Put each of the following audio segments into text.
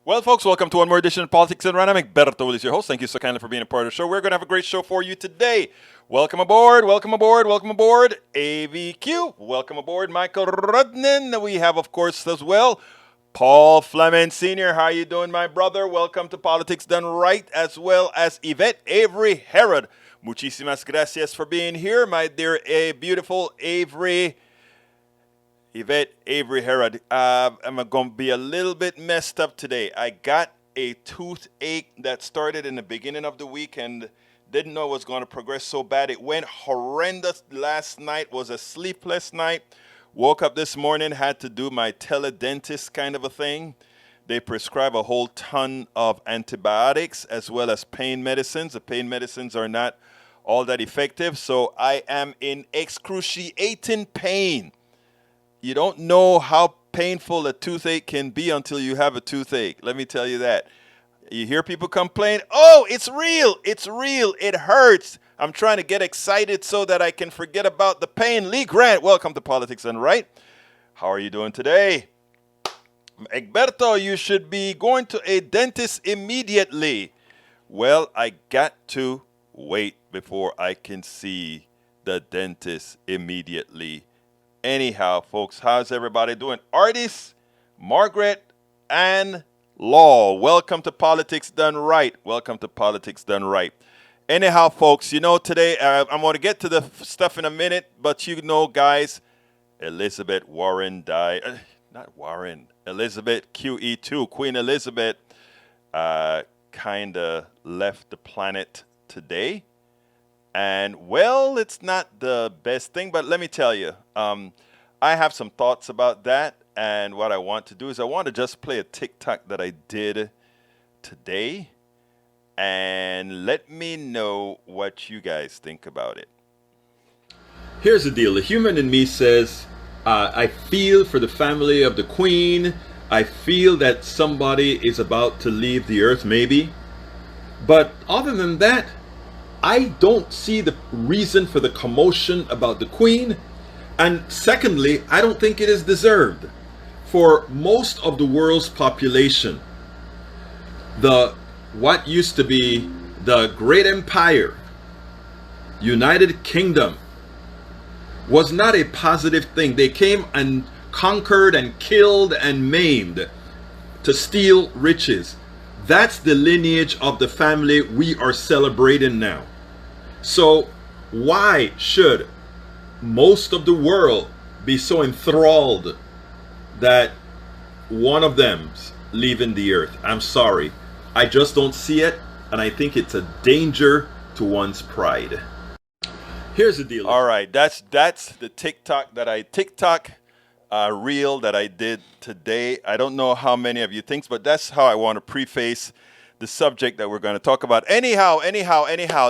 Well, folks, welcome to one more edition of Politics and Run. I'm Egberto is your host. Thank you so kindly for being a part of the show. We're going to have a great show for you today. Welcome aboard, welcome aboard, welcome aboard, AVQ. Welcome aboard, Michael Rudnin. We have, of course, as well, Paul Fleming Sr. How you doing, my brother? Welcome to Politics Done Right, as well as Yvette Avery Herod. Muchísimas gracias for being here, my dear, beautiful Yvette Avery Herod. I'm going to be a little bit messed up today. I got a toothache that started in the beginning of the week and didn't know it was going to progress so bad. It went horrendous last night, was a sleepless night. Woke up this morning, had to do my teledentist kind of a thing. They prescribe a whole ton of antibiotics as well as pain medicines. The pain medicines are not all that effective, so I am in excruciating pain. You don't know how painful a toothache can be until you have a toothache. Let me tell you that. You hear people complain, oh, it's real, it hurts. I'm trying to get excited so that I can forget about the pain. Lee Grant, welcome to Politics and Right. How are you doing today? Egberto, you should be going to a dentist immediately. Well, I got to wait before I can see the dentist immediately. Anyhow, folks, how's everybody doing? Artis, Margaret, and Law, welcome to Politics Done Right. Welcome to Politics Done Right. Anyhow, folks, you know, today I'm going to get to the stuff in a minute, but you know, guys, Elizabeth Warren died. Not Warren. Elizabeth QE2, Queen Elizabeth, kind of left the planet today. And, well, it's not the best thing, but let me tell you, I have some thoughts about that. And what I want to do is I want to just play a TikTok that I did today. And let me know what you guys think about it. Here's the deal. The human in me says, I feel for the family of the Queen. I feel that somebody is about to leave the earth, maybe. But other than that, I don't see the reason for the commotion about the Queen. And secondly, I don't think it is deserved. For most of the world's population, what used to be the Great Empire, United Kingdom, was not a positive thing. They came and conquered and killed and maimed to steal riches. That's the lineage of the family we are celebrating now. So why should most of the world be so enthralled that one of them's leaving the earth? I'm sorry. I just don't see it, and I think it's a danger to one's pride. Here's the deal. All right, that's the TikTok reel that I did today. I don't know how many of you think, but that's how I want to preface the subject that we're going to talk about. Anyhow,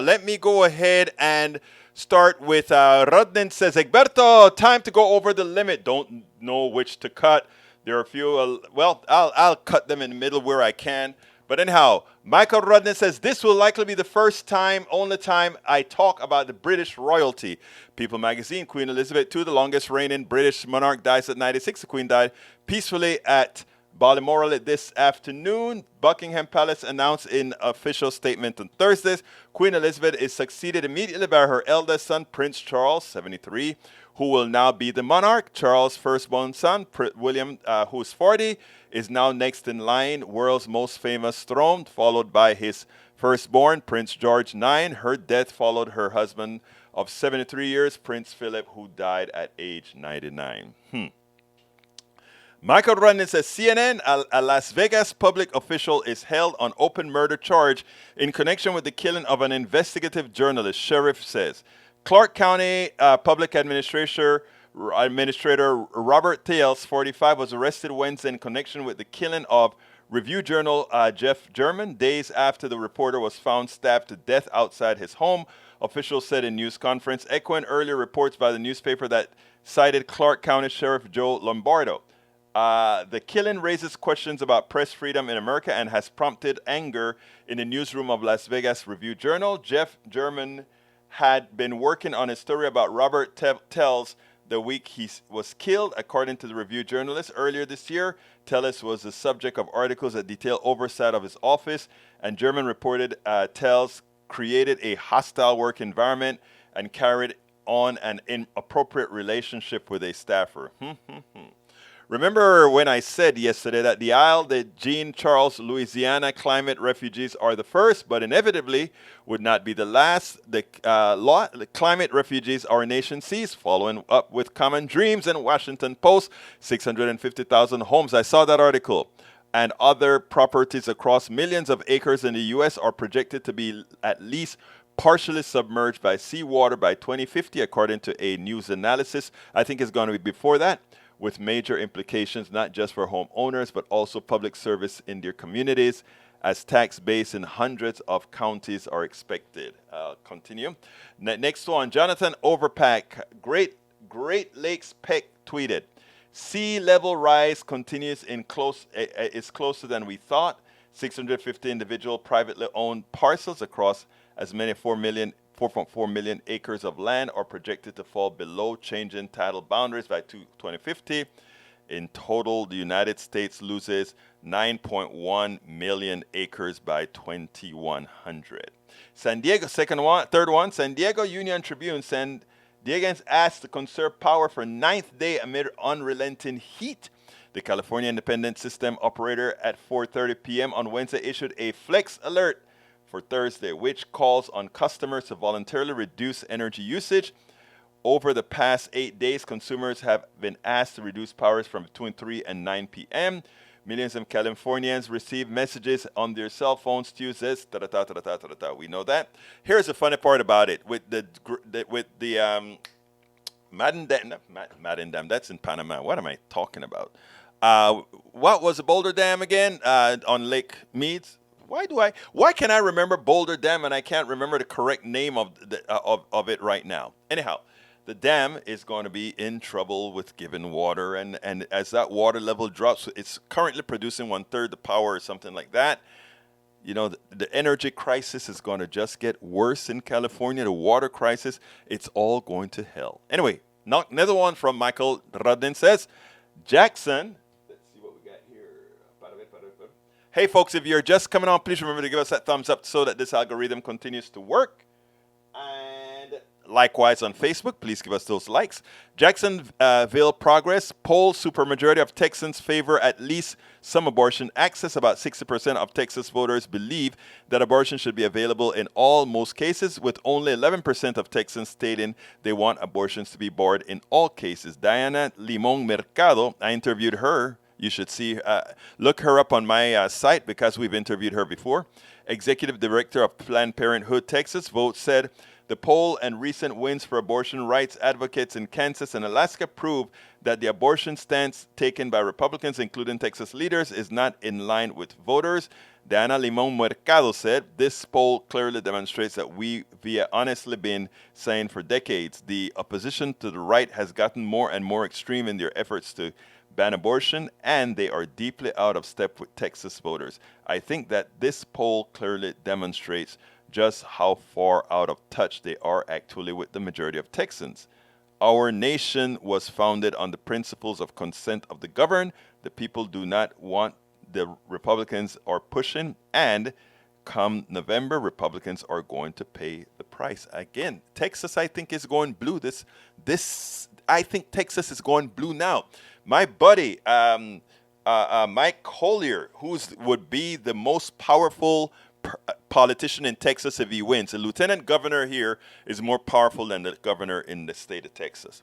let me go ahead and start with Rudnin says, Egberto, time to go over the limit. Don't know which to cut. There are a few, I'll cut them in the middle where I can. But anyhow, Michael Rudnin says, this will likely be the only time I talk about the British royalty. People magazine, Queen Elizabeth II, the longest reigning British monarch, dies at 96. The Queen died peacefully at Balmoral this afternoon. Buckingham Palace announced in official statement on Thursday, Queen Elizabeth is succeeded immediately by her eldest son, Prince Charles, 73, who will now be the monarch. Charles' firstborn son, William, who's 40, is now next in line, world's most famous throne, followed by his firstborn, Prince George IX. Her death followed her husband of 73 years, Prince Philip, who died at age 99. Michael Rudnin says, CNN, a Las Vegas public official, is held on open murder charge in connection with the killing of an investigative journalist, sheriff says. Clark County Public Administrator Robert Thales, 45, was arrested Wednesday in connection with the killing of Review Journal Jeff German, days after the reporter was found stabbed to death outside his home, officials said in news conference, echoing earlier reports by the newspaper that cited Clark County Sheriff Joe Lombardo. The killing raises questions about press freedom in America and has prompted anger in the newsroom of Las Vegas Review Journal. Jeff German had been working on a story about Robert Tells, the week he was killed, according to the Review journalist. Earlier this year, Telles was the subject of articles that detail oversight of his office, and German reported Telles created a hostile work environment and carried on an inappropriate relationship with a staffer. Remember when I said yesterday that the Isle de Jean Charles, Louisiana climate refugees are the first, but inevitably would not be the last. The climate refugees our nation sees, following up with common dreams in Washington Post, 650,000 homes. I saw that article. And other properties across millions of acres in the U.S. are projected to be at least partially submerged by seawater by 2050, according to a news analysis. I think it's going to be before that, with major implications not just for homeowners, but also public service in their communities, as tax base in hundreds of counties are expected. I'll continue. Next one, Jonathan Overpack, Great Lakes Peck tweeted, sea level rise continues is closer than we thought. 650 individual privately owned parcels across as many 4.4 million acres of land are projected to fall below changing tidal boundaries by 2050. In total, the United States loses 9.1 million acres by 2100. San Diego, third one, San Diego Union Tribune. San Diegans asked to conserve power for ninth day amid unrelenting heat. The California Independent System Operator at 4:30 p.m. on Wednesday issued a flex alert for Thursday, which calls on customers to voluntarily reduce energy usage. Over the past 8 days, consumers have been asked to reduce powers from between 3 and 9 p.m. Millions of Californians received messages on their cell phones Tuesdays. We know that. Here's the funny part about it. With the Madden Dam, that's in Panama. What am I talking about? What was the Boulder Dam again? On Lake Meads? Why can I remember Boulder Dam and I can't remember the correct name of it right now? Anyhow, the dam is going to be in trouble with giving water, and as that water level drops, it's currently producing 1/3 the power or something like that. You know, the energy crisis is going to just get worse in California. The water crisis, it's all going to hell. Anyway, another one from Michael Rudden says, Jackson. Hey, folks, if you're just coming on, please remember to give us that thumbs up so that this algorithm continues to work. And likewise on Facebook, please give us those likes. Jacksonville Progress poll, supermajority of Texans favor at least some abortion access. About 60% of Texas voters believe that abortion should be available in most cases, with only 11% of Texans stating they want abortions to be barred in all cases. Diana Limon Mercado, I interviewed her. You should see, look her up on my site because we've interviewed her before. Executive Director of Planned Parenthood Texas. Vote said the poll and recent wins for abortion rights advocates in Kansas and Alaska prove that the abortion stance taken by Republicans, including Texas leaders, is not in line with voters. Diana Limon Mercado said, this poll clearly demonstrates that we have honestly been saying for decades, the opposition to the right has gotten more and more extreme in their efforts to ban abortion, and they are deeply out of step with Texas voters. I think that this poll clearly demonstrates just how far out of touch they are actually with the majority of Texans. Our nation was founded on the principles of consent of the governed. The people do not want the Republicans are pushing, and come November, Republicans are going to pay the price. Again, Texas, I think, is going blue. I think Texas is going blue now. My buddy, Mike Collier, would be the most powerful politician in Texas if he wins. The lieutenant governor here is more powerful than the governor in the state of Texas.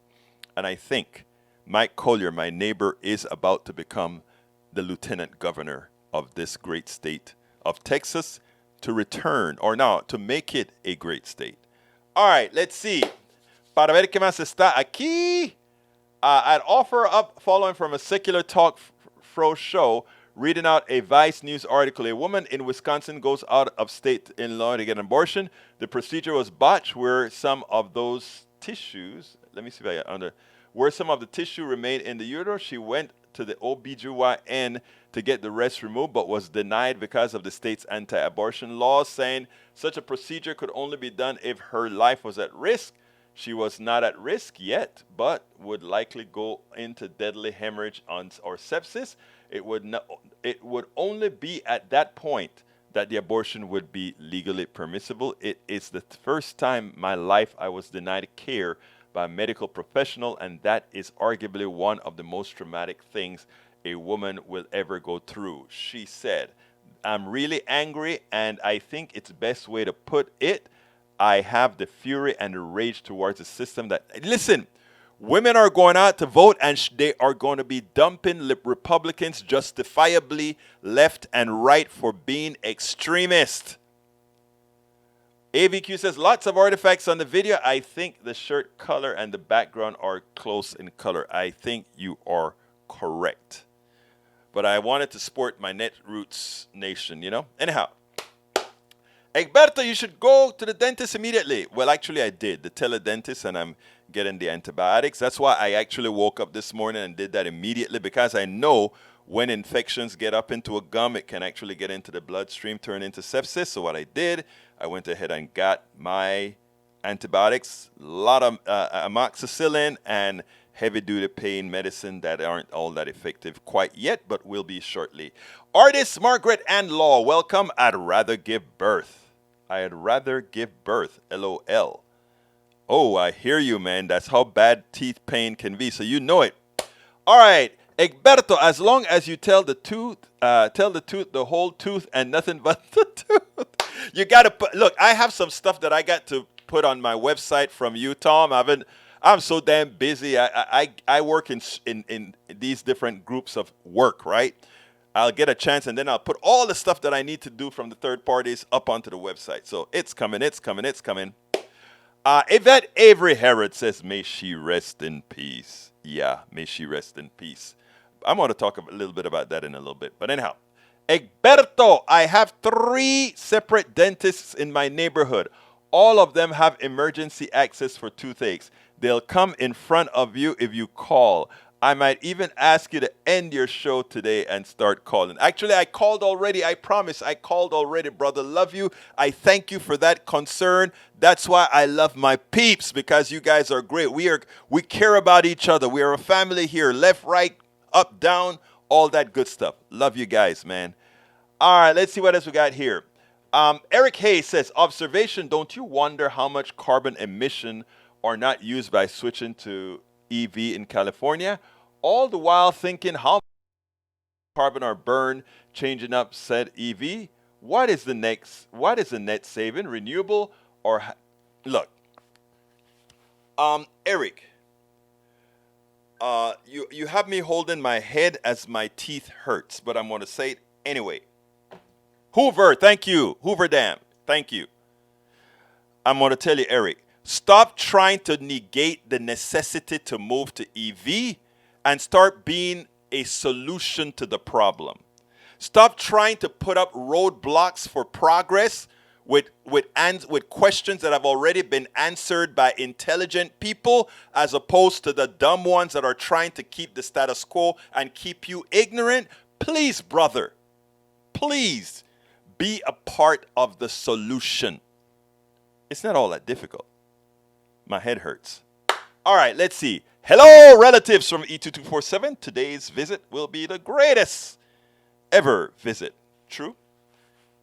And I think Mike Collier, my neighbor, is about to become the lieutenant governor of this great state of Texas to make it a great state. All right, let's see. Para ver qué más está aquí. I'd offer up, following from a Secular Talk Fro show, reading out a Vice News article. A woman in Wisconsin goes out of state in law to get an abortion. The procedure was botched where some of those tissues, where some of the tissue remained in the uterus. She went to the OBGYN to get the rest removed, but was denied because of the state's anti-abortion laws, saying such a procedure could only be done if her life was at risk. She was not at risk yet, but would likely go into deadly hemorrhage or sepsis. It would only be at that point that the abortion would be legally permissible. It is the first time in my life I was denied care by a medical professional, and that is arguably one of the most traumatic things a woman will ever go through. She said, I'm really angry, and I think it's the best way to put it. I have the fury and the rage towards the system that, listen, women are going out to vote, and they are going to be dumping Republicans justifiably left and right for being extremist. AVQ says, lots of artifacts on the video. I think the shirt color and the background are close in color. I think you are correct. But I wanted to sport my Netroots nation, you know? Anyhow. Egberto, you should go to the dentist immediately. Well, actually, I did. The teledentist, and I'm getting the antibiotics. That's why I actually woke up this morning and did that immediately, because I know when infections get up into a gum, it can actually get into the bloodstream, turn into sepsis. So what I did, I went ahead and got my antibiotics, a lot of amoxicillin, and heavy-duty pain medicine that aren't all that effective quite yet, but will be shortly. Artist Margaret Ann Law, welcome. I'd rather give birth. I'd rather give birth. LOL. Oh, I hear you, man. That's how bad teeth pain can be. So you know it. All right, Egberto. As long as you tell the truth, the whole tooth, and nothing but the tooth. You gotta put. Look, I have some stuff that I got to put on my website from you, Tom. I'm so damn busy. I work in these different groups of work, right? I'll get a chance, and then I'll put all the stuff that I need to do from the third parties up onto the website. So it's coming, it's coming, it's coming. Yvette Avery Herod says, may she rest in peace. Yeah, may she rest in peace. I'm going to talk a little bit about that in a little bit. But anyhow, Egberto, I have 3 separate dentists in my neighborhood. All of them have emergency access for toothaches. They'll come in front of you if you call. I might even ask you to end your show today and start calling. Actually, I called already. I promise. I called already, brother. Love you. I thank you for that concern. That's why I love my peeps, because you guys are great. We care about each other. We are a family here. Left, right, up, down, all that good stuff. Love you guys, man. All right, let's see what else we got here. Eric Hayes says, observation, don't you wonder how much carbon emission are not used by switching to EV in California? All the while thinking how much carbon are burned changing up said EV. What is the net saving? Renewable or look, Eric, you have me holding my head as my teeth hurts, but I'm going to say it anyway. Hoover, thank you. Hoover Dam, thank you. I'm going to tell you, Eric, stop trying to negate the necessity to move to EV and start being a solution to the problem. Stop trying to put up roadblocks for progress with questions that have already been answered by intelligent people, as opposed to the dumb ones that are trying to keep the status quo and keep you ignorant. Please, brother, please be a part of the solution. It's not all that difficult. My head hurts. All right, let's see. Hello, relatives from E2247. Today's visit will be the greatest ever visit. True?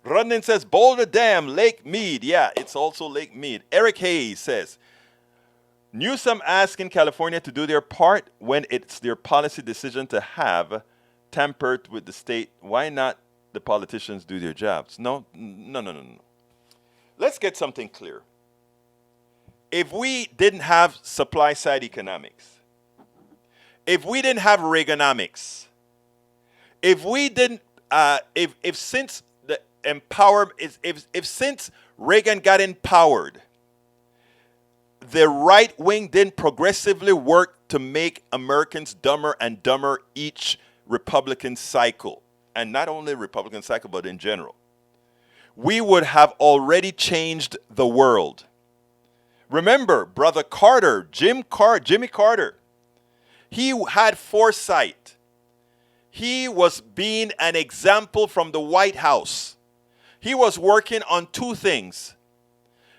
Rundin says, Boulder Dam, Lake Mead. Yeah, it's also Lake Mead. Eric Hayes says, Newsom asking California to do their part when it's their policy decision to have tampered with the state. Why not the politicians do their jobs? No. Let's get something clear. If we didn't have supply side economics, if we didn't have Reaganomics, if we didn't, if since the if since Reagan got empowered, the right wing didn't progressively work to make Americans dumber and dumber each Republican cycle, and not only Republican cycle, but in general, we would have already changed the world. Remember, Brother Carter, Jimmy Carter, he had foresight. He was being an example from the White House. He was working on 2 things.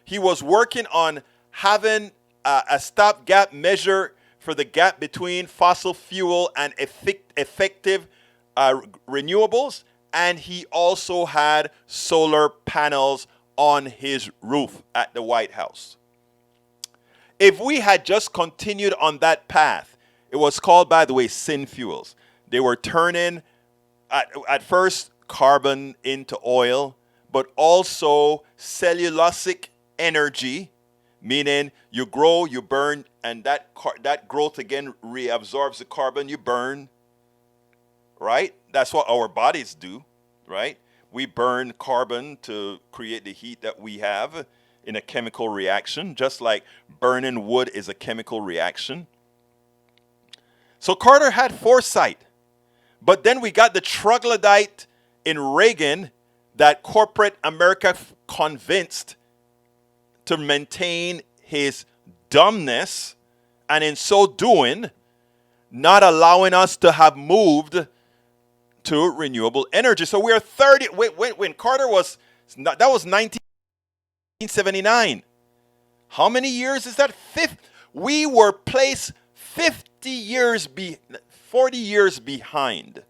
He was working on having a stopgap measure for the gap between fossil fuel and effective renewables. And he also had solar panels on his roof at the White House. If we had just continued on that path, it was called, by the way, sin fuels. They were turning, at first, carbon into oil, but also cellulosic energy, meaning you grow, you burn, and that growth again reabsorbs the carbon you burn, right? That's what our bodies do, right? We burn carbon to create the heat that we have in a chemical reaction, just like burning wood is a chemical reaction. So Carter had foresight. But then we got the troglodyte in Reagan that corporate America convinced to maintain his dumbness, and in so doing, not allowing us to have moved to renewable energy. So we are 30, when Carter was, that was 1979. How many years is that? We were placed 40 years behind.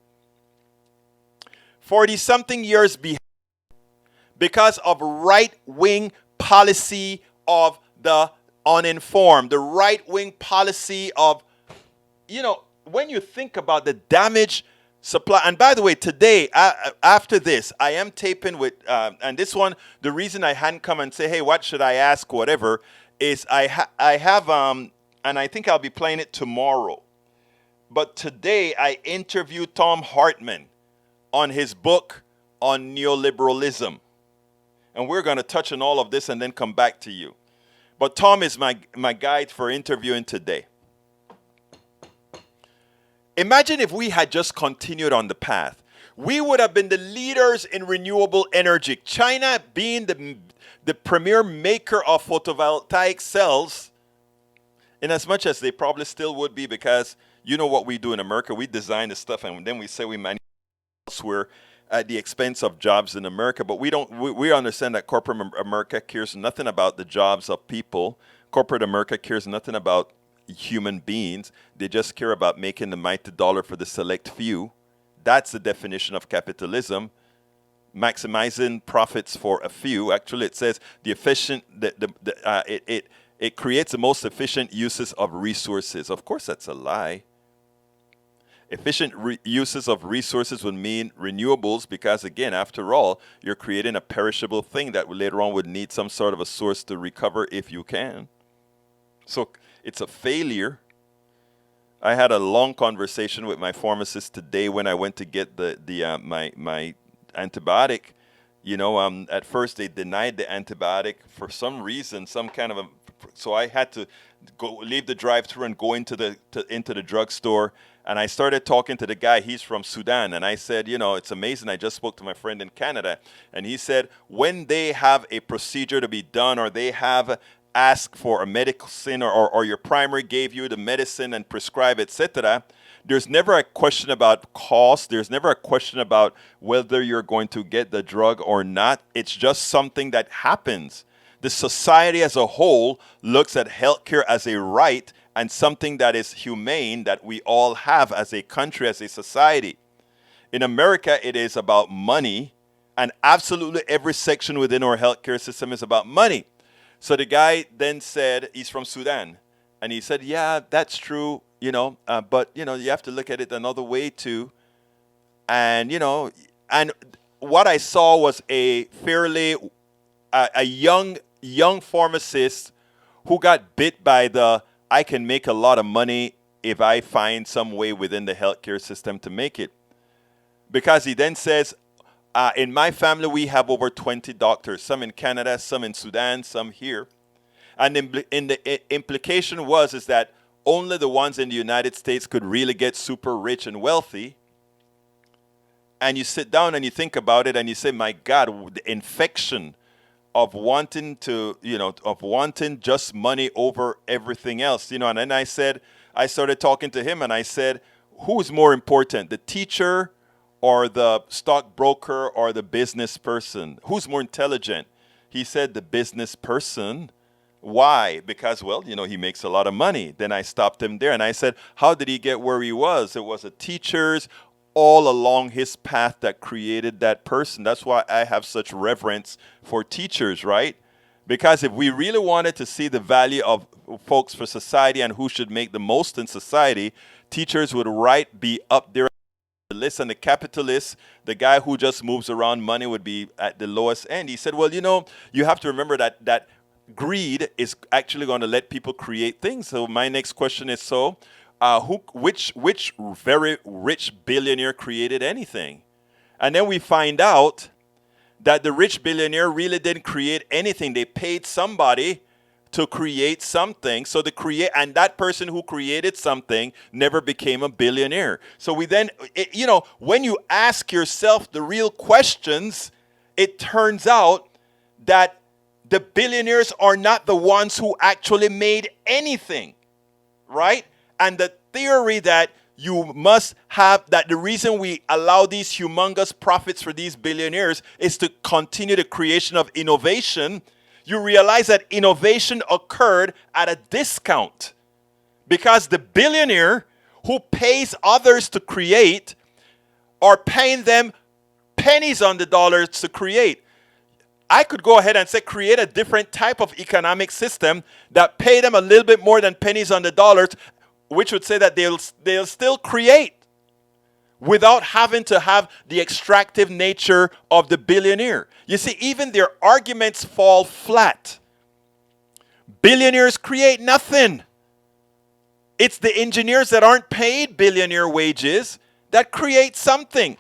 40-something years behind because of right-wing policy of the uninformed, the right-wing policy of, when you think about the damage supply. And by the way, today, after this, I am taping with, and this one, the reason I hadn't come and say, hey, what should I ask, whatever, is I have, and I think I'll be playing it tomorrow. But today, I interviewed Tom Hartman on his book on neoliberalism. And we're going to touch on all of this and then come back to you. But Tom is my guide for interviewing today. Imagine if we had just continued on the path. We would have been the leaders in renewable energy. China being the premier maker of photovoltaic cells, in as much as they probably still would be, because you know what we do in America. We design the stuff and then we say we manufacture elsewhere at the expense of jobs in America. But we understand that corporate America cares nothing about the jobs of people. Corporate America cares nothing about human beings. They just care about making the mighty dollar for the select few. That's the definition of capitalism. Maximizing profits for a few. Actually, it says it creates the most efficient uses of resources. Of course, that's a lie. Efficient uses of resources would mean renewables, because again, after all, you're creating a perishable thing that later on would need some sort of a source to recover if you can. So it's a failure. I had a long conversation with my pharmacist today when I went to get my antibiotic. At first they denied the antibiotic for some reason, so I had to go leave the drive-thru and go into the drugstore. And I started talking to the guy. He's from Sudan. And I said, it's amazing. I just spoke to my friend in Canada. And he said, when they have a procedure to be done, or they have asked for a medicine, or your primary gave you the medicine and prescribe, etc., there's never a question about cost. There's never a question about whether you're going to get the drug or not. It's just something that happens. The society as a whole looks at healthcare as a right and something that is humane that we all have as a country, as a society. In America, it is about money, and absolutely every section within our healthcare system is about money. So the guy then said, he's from Sudan, and he said, yeah, that's true, but, you have to look at it another way too. And, and what I saw was a fairly, a young pharmacist who got bit by I can make a lot of money if I find some way within the healthcare system to make it. Because he then says, in my family, we have over 20 doctors, some in Canada, some in Sudan, some here. And the implication is that only the ones in the United States could really get super rich and wealthy. And you sit down and you think about it and you say, my God, the infection of wanting just money over everything else, and then I started talking to him and I said, who's more important, the teacher or the stockbroker or the business person? Who's more intelligent? He said the business person. Why? Because, well, he makes a lot of money. Then I stopped him there and I said, how did he get where he was? It was the teachers all along his path that created that person. That's why I have such reverence for teachers, right? Because if we really wanted to see the value of folks for society and who should make the most in society, teachers would be up there the list, and the capitalist, the guy who just moves around money, would be at the lowest end. He said, well, you have to remember that greed is actually going to let people create things. So my next question is, which very rich billionaire created anything? And then we find out that the rich billionaire really didn't create anything. They paid somebody to create something. So and that person who created something never became a billionaire. So when you ask yourself the real questions, it turns out that the billionaires are not the ones who actually made anything, right? And the theory that you must have, that the reason we allow these humongous profits for these billionaires is to continue the creation of innovation. You realize that innovation occurred at a discount because the billionaire who pays others to create are paying them pennies on the dollar to create. I could go ahead and say create a different type of economic system that pay them a little bit more than pennies on the dollars, which would say that they'll still create without having to have the extractive nature of the billionaire. You see, even their arguments fall flat. Billionaires create nothing. It's the engineers that aren't paid billionaire wages that create something,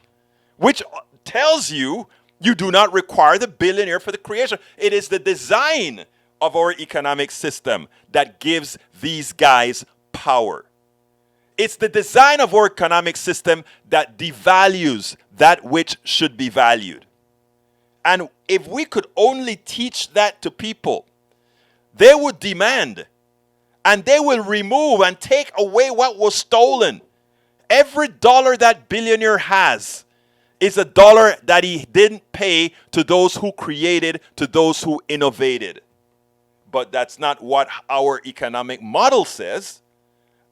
which tells you do not require the billionaire for the creation. It is the design of our economic system that gives these guys power. It's the design of our economic system that devalues that which should be valued. And if we could only teach that to people, they would demand, and they will remove and take away what was stolen. Every dollar that billionaire has is a dollar that he didn't pay to those who created, to those who innovated. But that's not what our economic model says.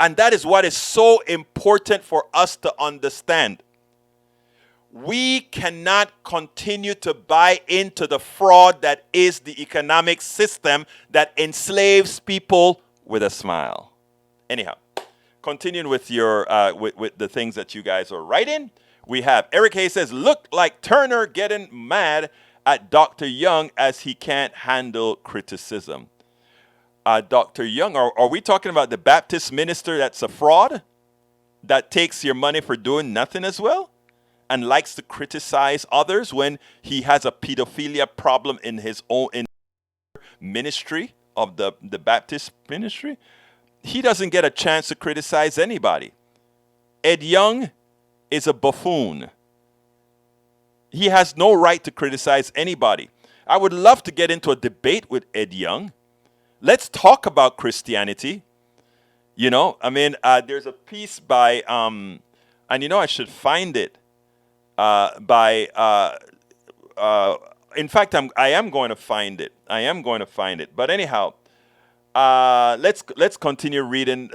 And that is what is so important for us to understand. We cannot continue to buy into the fraud that is the economic system that enslaves people with a smile. Anyhow, continuing with your with the things that you guys are writing, we have Eric Hayes says, look like Turner getting mad at Dr. Young as he can't handle criticism. Dr. Young, are we talking about the Baptist minister that's a fraud, that takes your money for doing nothing as well, and likes to criticize others when he has a pedophilia problem in his own ministry of the Baptist ministry? He doesn't get a chance to criticize anybody. Ed Young is a buffoon. He has no right to criticize anybody. I would love to get into a debate with Ed Young. Let's talk about Christianity. There's a piece by, I should find it, in fact, I am going to find it. But anyhow, let's continue reading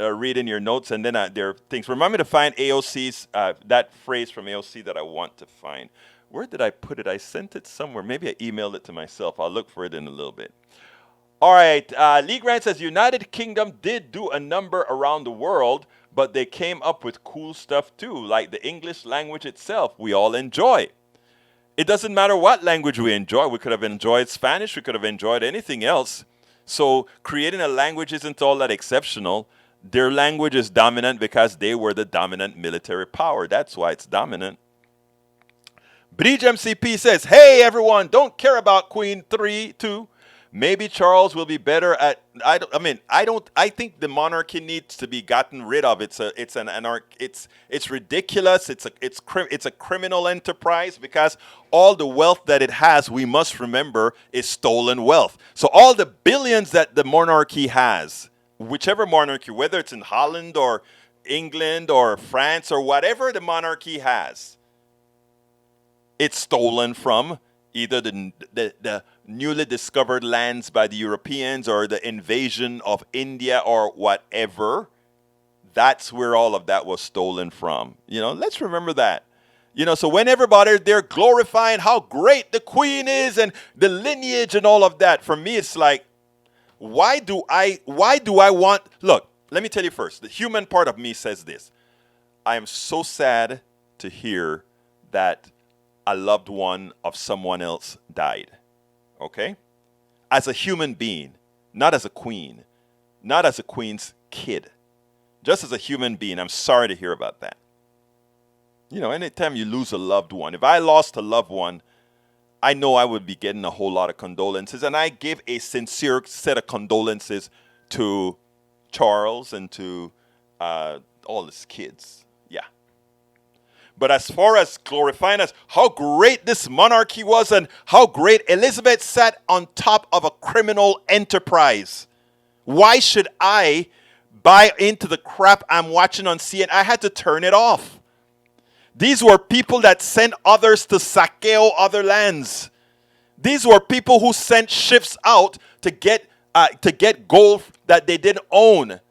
your notes, and then there are things. Remind me to find AOC's, that phrase from AOC that I want to find. Where did I put it? I sent it somewhere. Maybe I emailed it to myself. I'll look for it in a little bit. All right, Lee Grant says, United Kingdom did do a number around the world, but they came up with cool stuff too, like the English language itself we all enjoy. It doesn't matter what language we enjoy. We could have enjoyed Spanish. We could have enjoyed anything else. So creating a language isn't all that exceptional. Their language is dominant because they were the dominant military power. That's why it's dominant. Bridge MCP says, hey, everyone, don't care about Queen 3-2. Maybe Charles will be better at. I think the monarchy needs to be gotten rid of. It's ridiculous. It's a criminal enterprise because all the wealth that it has, we must remember, is stolen wealth. So all the billions that the monarchy has, whichever monarchy, whether it's in Holland or England or France or whatever the monarchy has, it's stolen from either the newly discovered lands by the Europeans or the invasion of India or whatever. That's where all of that was stolen from. Let's remember that. So when everybody they're glorifying how great the queen is and the lineage and all of that, for me it's like, why do I want, look, let me tell you first, the human part of me says this. I am so sad to hear that a loved one of someone else died. Okay? As a human being, not as a queen, not as a queen's kid. Just as a human being, I'm sorry to hear about that. Anytime you lose a loved one, if I lost a loved one, I know I would be getting a whole lot of condolences. And I give a sincere set of condolences to Charles and to all his kids. Yeah. But as far as glorifying us, how great this monarchy was and how great Elizabeth sat on top of a criminal enterprise. Why should I buy into the crap I'm watching on CNN? I had to turn it off. These were people that sent others to saqueo other lands. These were people who sent ships out to get gold that they didn't own.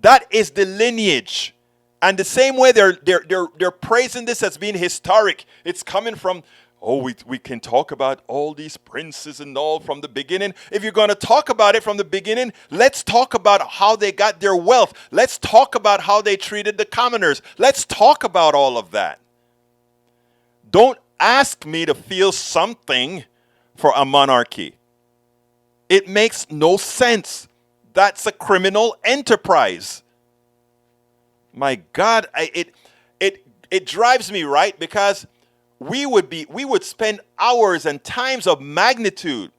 That is the lineage. And the same way they're praising this as being historic. It's coming from, we can talk about all these princes and all from the beginning. If you're going to talk about it from the beginning, let's talk about how they got their wealth. Let's talk about how they treated the commoners. Let's talk about all of that. Don't ask me to feel something for a monarchy. It makes no sense. That's a criminal enterprise. My God, it drives me, right? Because we would spend hours and times of magnitude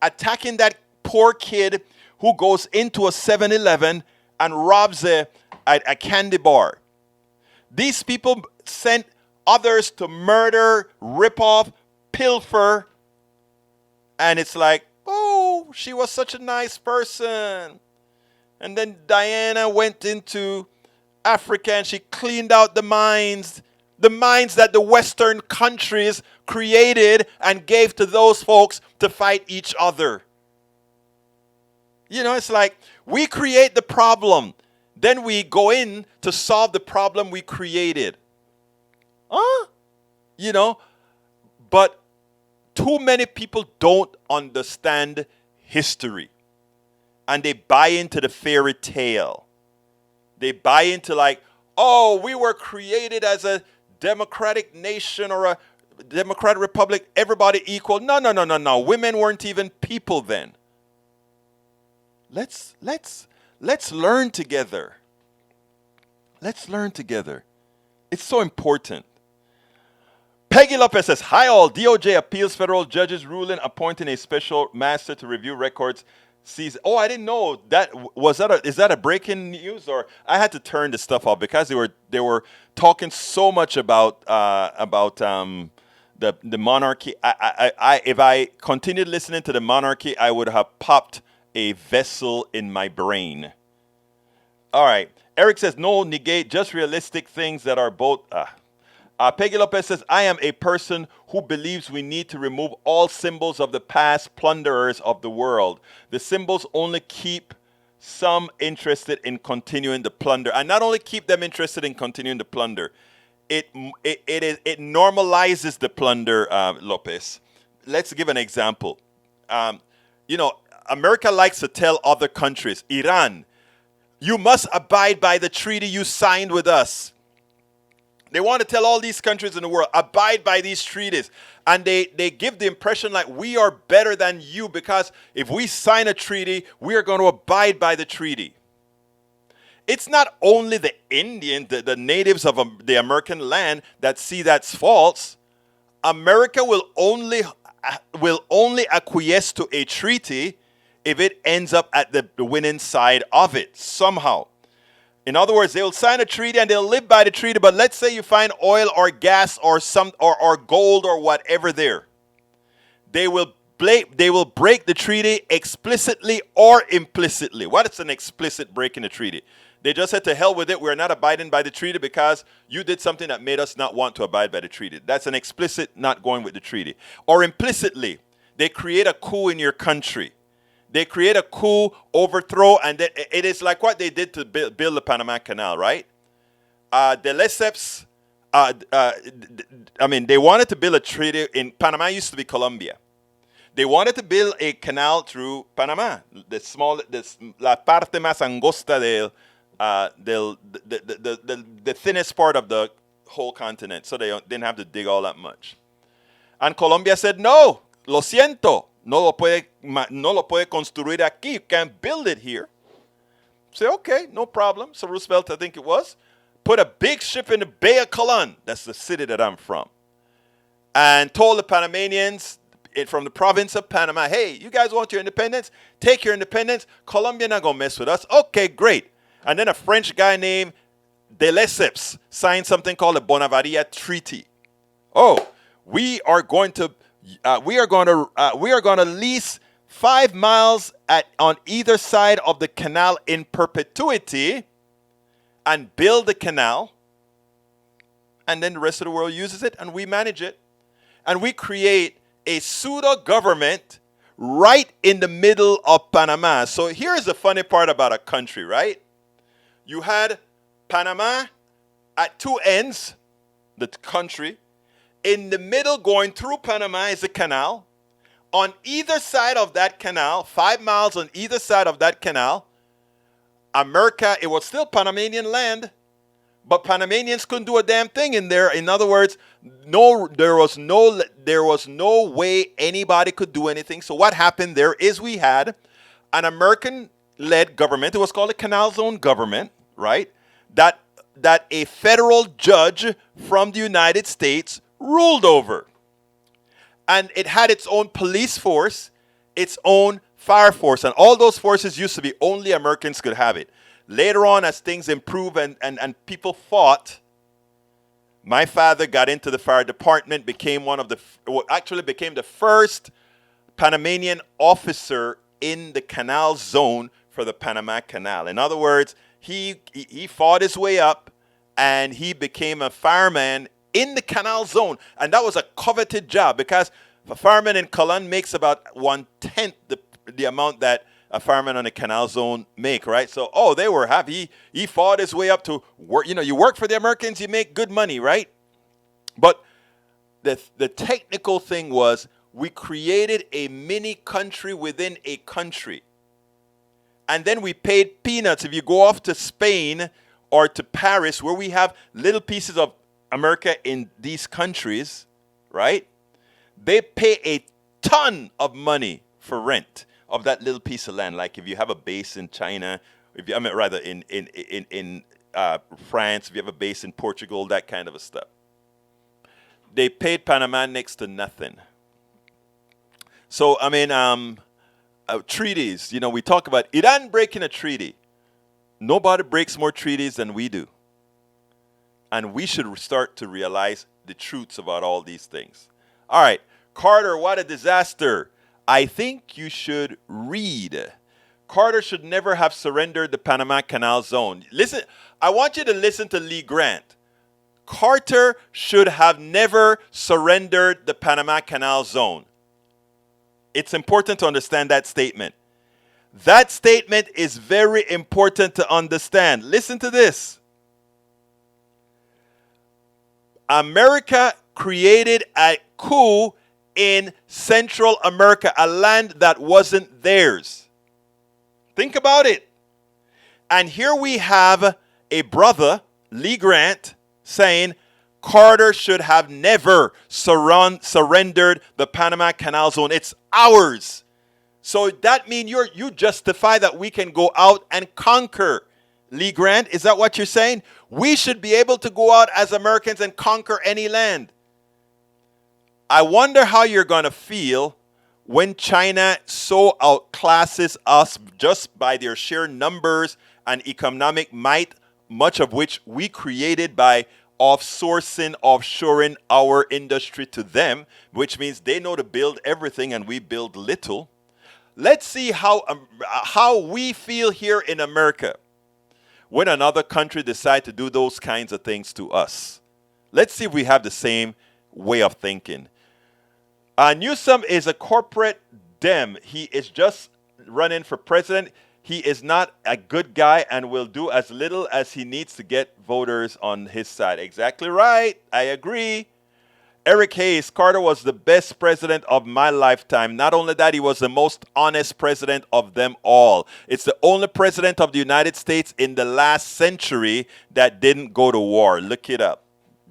attacking that poor kid who goes into a 7-Eleven and robs a candy bar. These people sent others to murder, rip off, pilfer, and it's like, oh, she was such a nice person. And then Diana went into Africa and she cleaned out the mines that the Western countries created and gave to those folks to fight each other. It's like we create the problem, then we go in to solve the problem we created. But too many people don't understand history. And they buy into the fairy tale. They buy into like, oh, we were created as a democratic nation or a democratic republic, everybody equal. No. Women weren't even people then. Let's learn together. Let's learn together. It's so important. Peggy Lopez says, hi all, DOJ appeals federal judge's ruling appointing a special master to review records. Oh, I didn't know that. Is that a breaking news? Or I had to turn the stuff off because they were talking so much about the monarchy. If I continued listening to the monarchy, I would have popped a vessel in my brain. All right. Eric says, no, negate, just realistic things that are both. Peggy Lopez says, I am a person who believes we need to remove all symbols of the past plunderers of the world. The symbols only keep some interested in continuing the plunder. And not only keep them interested in continuing the plunder, it normalizes the plunder, Lopez. Let's give an example. America likes to tell other countries, Iran, you must abide by the treaty you signed with us. They want to tell all these countries in the world, abide by these treaties. And they give the impression like we are better than you because if we sign a treaty, we are going to abide by the treaty. It's not only the Indian, the natives of the American land that see that's false. America will only acquiesce to a treaty if it ends up at the winning side of it somehow. In other words, they'll sign a treaty and they'll live by the treaty, but let's say you find oil or gas or or gold or whatever there. They will break the treaty explicitly or implicitly. What is an explicit break in the treaty? They just said to hell with it, we're not abiding by the treaty because you did something that made us not want to abide by the treaty. That's an explicit not going with the treaty. Or implicitly, They create a coup in your country. They create a coup, overthrow, and it is like what they did to build the Panama Canal, right? The Lesseps, they wanted to build a treaty in Panama. Used to be Colombia. They wanted to build a canal through Panama, la parte más angosta the thinnest part of the whole continent, so they didn't have to dig all that much. And Colombia said, no, lo siento, no lo puede construir aquí. You can't build it here. Say, okay, no problem. So Roosevelt, I think it was, put a big ship in the Bay of Colón, that's the city that I'm from, and told the Panamanians from the province of Panama, hey, you guys want your independence? Take your independence. Colombia not going to mess with us. Okay, great. And then a French guy named de Lesseps signed something called the Bonavaria Treaty. Oh, we are going to lease 5 miles on either side of the canal in perpetuity and build the canal. And then the rest of the world uses it and we manage it. And we create a pseudo government right in the middle of Panama. So here's the funny part about a country, right? You had Panama at two ends, the country. In the middle, going through Panama, is a canal. On either side of that canal, 5 miles on either side of that canal, America, it was still Panamanian land, but Panamanians couldn't do a damn thing in there. In other words, there was no way anybody could do anything. So what happened there is we had an American-led government. It was called a Canal Zone government, right? That a federal judge from the United States ruled over. And it had its own police force, its own fire force. And all those forces used to be only Americans could have it. Later on, as things improved and people fought, my father got into the fire department, became the first Panamanian officer in the canal zone for the Panama Canal. In other words, he fought his way up and he became a fireman in the canal zone. And that was a coveted job because a fireman in Colón makes about 1/10 the amount that a fireman on the canal zone make, right? So, they were happy. He fought his way up to work. You work for the Americans, you make good money, right? But the technical thing was we created a mini country within a country. And then we paid peanuts. If you go off to Spain or to Paris, where we have little pieces of America in these countries, right? They pay a ton of money for rent of that little piece of land. Like if you have a base in China, in France, if you have a base in Portugal, that kind of a stuff. They paid Panama next to nothing. So treaties. We talk about Iran breaking a treaty. Nobody breaks more treaties than we do, and we should start to realize the truths about all these things. All right, Carter, what a disaster. I think you should read. Carter should never have surrendered the Panama Canal Zone. Listen, I want you to listen to Lee Grant. Carter should have never surrendered the Panama Canal Zone. It's important to understand that statement. That statement is very important to understand. Listen to this. America created a coup in Central America, a land that wasn't theirs. Think about it. And here we have a brother, Lee Grant, saying Carter should have never surrendered the Panama Canal Zone. It's ours. So that means you justify that we can go out and conquer. Lee Grant, is that what you're saying? We should be able to go out as Americans and conquer any land. I wonder how you're going to feel when China so outclasses us just by their sheer numbers and economic might, much of which we created by offshoring our industry to them, which means they know to build everything and we build little. Let's see how we feel here in America when another country decides to do those kinds of things to us. Let's see if we have the same way of thinking. Newsom is a corporate dem. He is just running for president. He is not a good guy and will do as little as he needs to get voters on his side. Exactly right. I agree. Eric Hayes, Carter was the best president of my lifetime. Not only that, he was the most honest president of them all. It's the only president of the United States in the last century that didn't go to war. Look it up.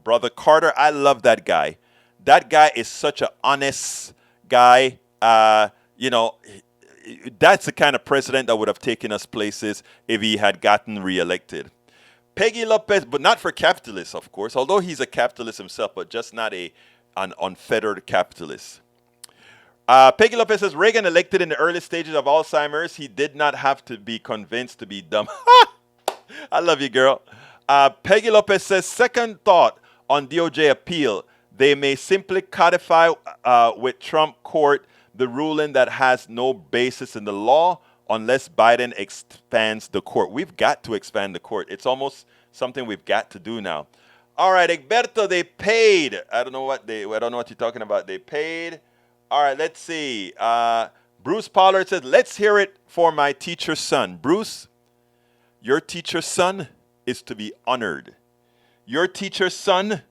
Brother Carter, I love that guy. That guy is such an honest guy. That's the kind of president that would have taken us places if he had gotten reelected. Peggy Lopez, but not for capitalists, of course, although he's a capitalist himself, but just not an unfettered capitalist. Peggy Lopez says, Reagan elected in the early stages of Alzheimer's. He did not have to be convinced to be dumb. I love you, girl. Peggy Lopez says, second thought on DOJ appeal. They may simply codify with Trump court the ruling that has no basis in the law unless Biden expands the court. We've got to expand the court. It's almost something we've got to do now. All right, Egberto, they paid. I don't know what you're talking about. They paid. All right, let's see. Bruce Pollard says, let's hear it for my teacher's son. Bruce, your teacher's son is to be honored. Your teacher's son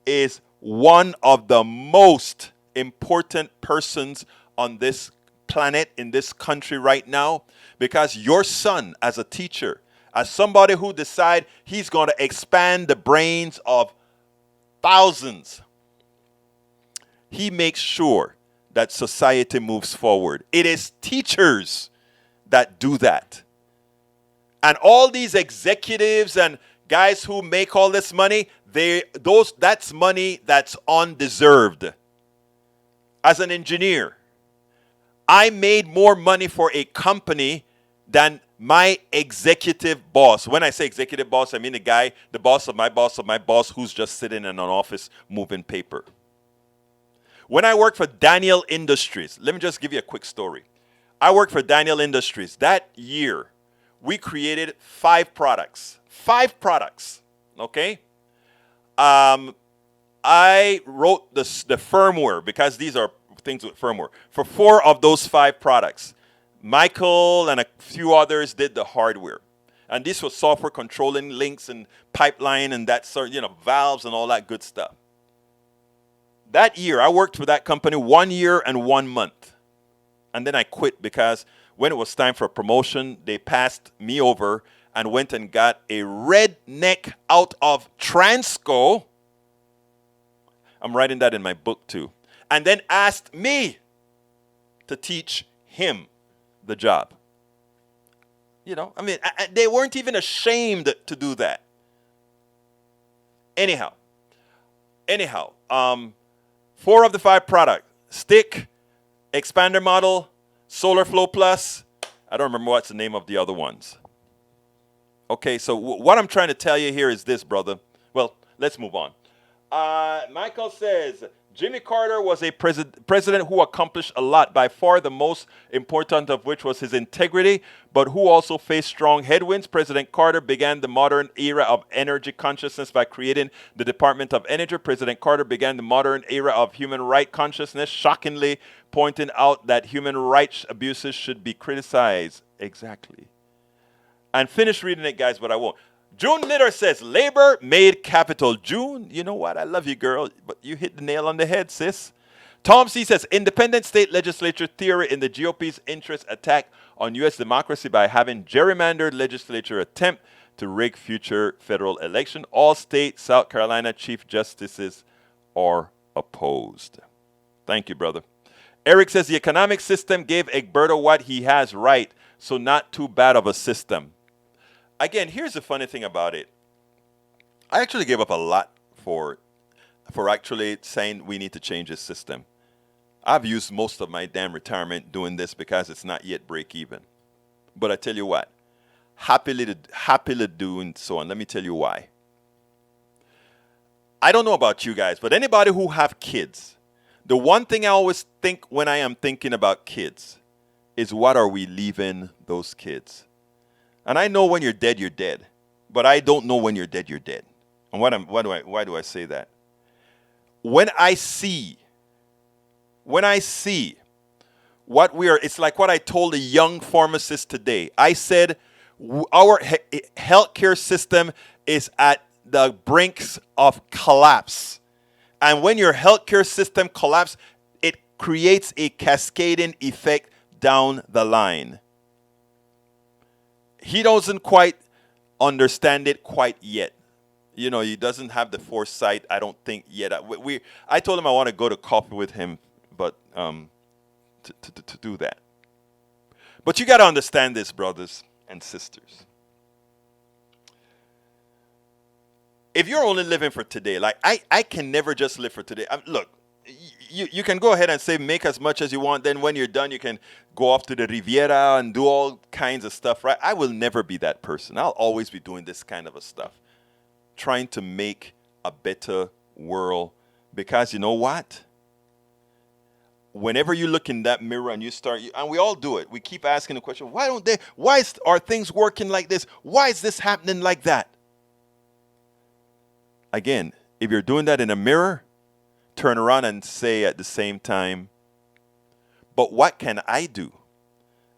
is one of the most important persons on this planet, in this country right now, because your son, as a teacher, as somebody who decide he's going to expand the brains of thousands, he makes sure that society moves forward. It is teachers that do that. And all these executives and guys who make all this money, that's money that's undeserved. As an engineer, I made more money for a company than my executive boss. When I say executive boss, I mean the boss of my boss who's just sitting in an office moving paper. When I worked for Daniel Industries, let me just give you a quick story. I worked for Daniel Industries. That year, we created 5 products. 5 products, okay? I wrote the firmware, because these are things with firmware, for 4 of those 5 products. Michael and a few others did the hardware. And this was software controlling links and pipeline and that sort, valves and all that good stuff. That year, I worked for that company 1 year and 1 month. And then I quit because when it was time for a promotion, they passed me over and went and got a redneck out of Transco. I'm writing that in my book too. And then asked me to teach him the job. They weren't even ashamed to do that. Anyhow, 4 of the 5 products: stick, expander model, Solar Flow Plus. I don't remember what's the name of the other ones. Okay, so what I'm trying to tell you here is this, brother. Well, let's move on. Michael says, Jimmy Carter was a president who accomplished a lot, by far the most important of which was his integrity, but who also faced strong headwinds. President Carter began the modern era of energy consciousness by creating the Department of Energy. President Carter began the modern era of human rights consciousness, shockingly pointing out that human rights abuses should be criticized. Exactly. And finish reading it, guys, but I won't. June Litter says, labor made capital. June, you know what? I love you, girl, but you hit the nail on the head, sis. Tom C. says, independent state legislature theory in the GOP's interest attack on U.S. democracy by having gerrymandered legislature attempt to rig future federal election. All state South Carolina chief justices are opposed. Thank you, brother. Eric says, the economic system gave Egberto what he has right, so not too bad of a system. Again, here's the funny thing about it. I actually gave up a lot for actually saying we need to change this system. I've used most of my damn retirement doing this because it's not yet break even. But I tell you what, happily doing so, and let me tell you why. I don't know about you guys, but anybody who have kids, the one thing I always think when I am thinking about kids is, what are we leaving those kids? And I know when you're dead, but I don't know when you're dead. And why do I say that? When I see when I see what we are, it's like what I told a young pharmacist today. I said our healthcare system is at the brinks of collapse. And when your healthcare system collapses, it creates a cascading effect down the line. He doesn't quite understand it quite yet. You know, he doesn't have the foresight, I don't think, yet. I told him I want to go to coffee with him, but to do that. But you got to understand this, brothers and sisters. If you're only living for today, like I can never just live for today. Look, you can go ahead and say make as much as you want. Then when you're done, you can go off to the Riviera and do all kinds of stuff, right? I will never be that person. I'll always be doing this kind of a stuff, trying to make a better world. Because you know what? Whenever you look in that mirror and you start, and we all do it, we keep asking the question, why are things working like this? Why is this happening like that? Again, if you're doing that in a mirror, turn around and say at the same time, but what can I do?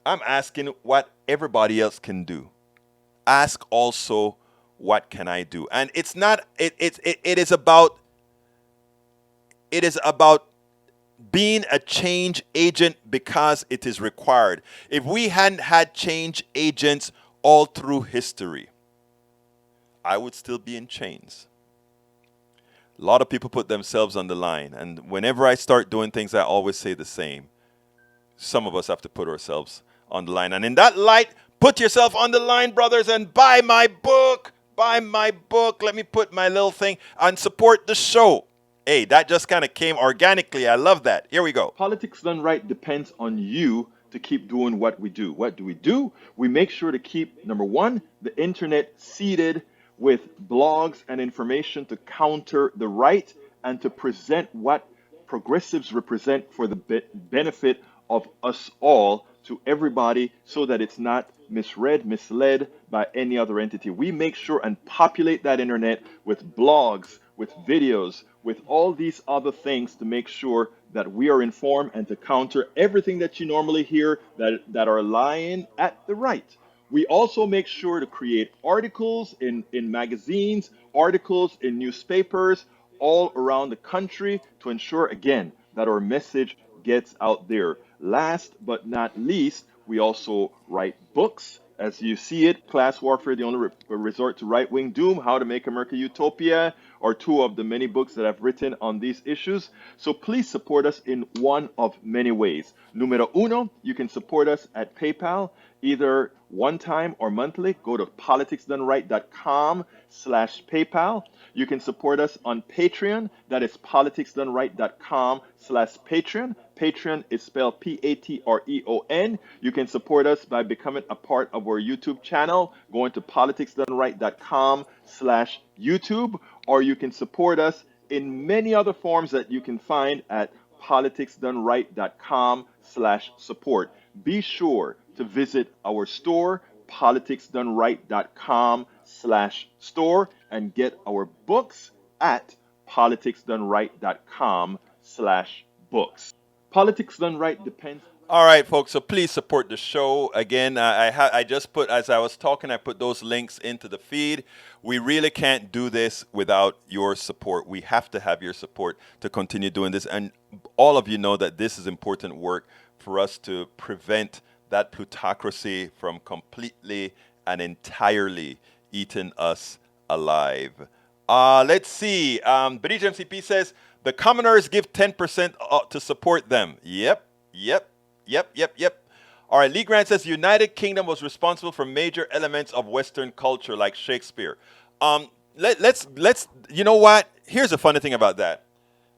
I'm asking what everybody else can do. Ask also, what can I do? And it's not, it is about being a change agent because it is required. If we hadn't had change agents all through history, I would still be in chains. A lot of people put themselves on the line. And whenever I start doing things, I always say the same. Some of us have to put ourselves on the line. And in that light, put yourself on the line, brothers, and buy my book. Buy my book. Let me put my little thing and support the show. Hey, that just kind of came organically. I love that. Here we go. Politics Done Right depends on you to keep doing what we do. What do? We make sure to keep, number one, the internet seeded with blogs and information to counter the right and to present what progressives represent for the benefit of us all to everybody so that it's not misled by any other entity. We make sure and populate that internet with blogs, with videos, with all these other things to make sure that we are informed and to counter everything that you normally hear that are lying at the right. We also make sure to create articles in magazines, articles in newspapers all around the country to ensure, again, that our message gets out there. Last but not least, we also write books. As you see it, Class Warfare, the Only Resort to Right-Wing Doom, How to Make America Utopia, are two of the many books that I've written on these issues. So please support us in one of many ways. Numero uno, you can support us at PayPal, either one time or monthly. Go to politicsdoneright.com/PayPal. You can support us on Patreon. That is politicsdoneright.com/Patreon. Patreon is spelled Patreon. You can support us by becoming a part of our YouTube channel, going to politicsdoneright.com/YouTube, or you can support us in many other forms that you can find at politicsdoneright.com/support. Be sure to visit our store, politicsdoneright.com/store, and get our books at politicsdoneright.com/books. Politics Done Right depends. All right, folks. So please support the show. Again, I just put, as I was talking, I put those links into the feed. We really can't do this without your support. We have to have your support to continue doing this. And all of you know that this is important work for us to prevent that plutocracy from completely and entirely eating us alive. Let's see. Badija MCP says, the commoners give 10% to support them. Yep. All right, Lee Grant says, the United Kingdom was responsible for major elements of Western culture like Shakespeare. Let's you know what? Here's the funny thing about that.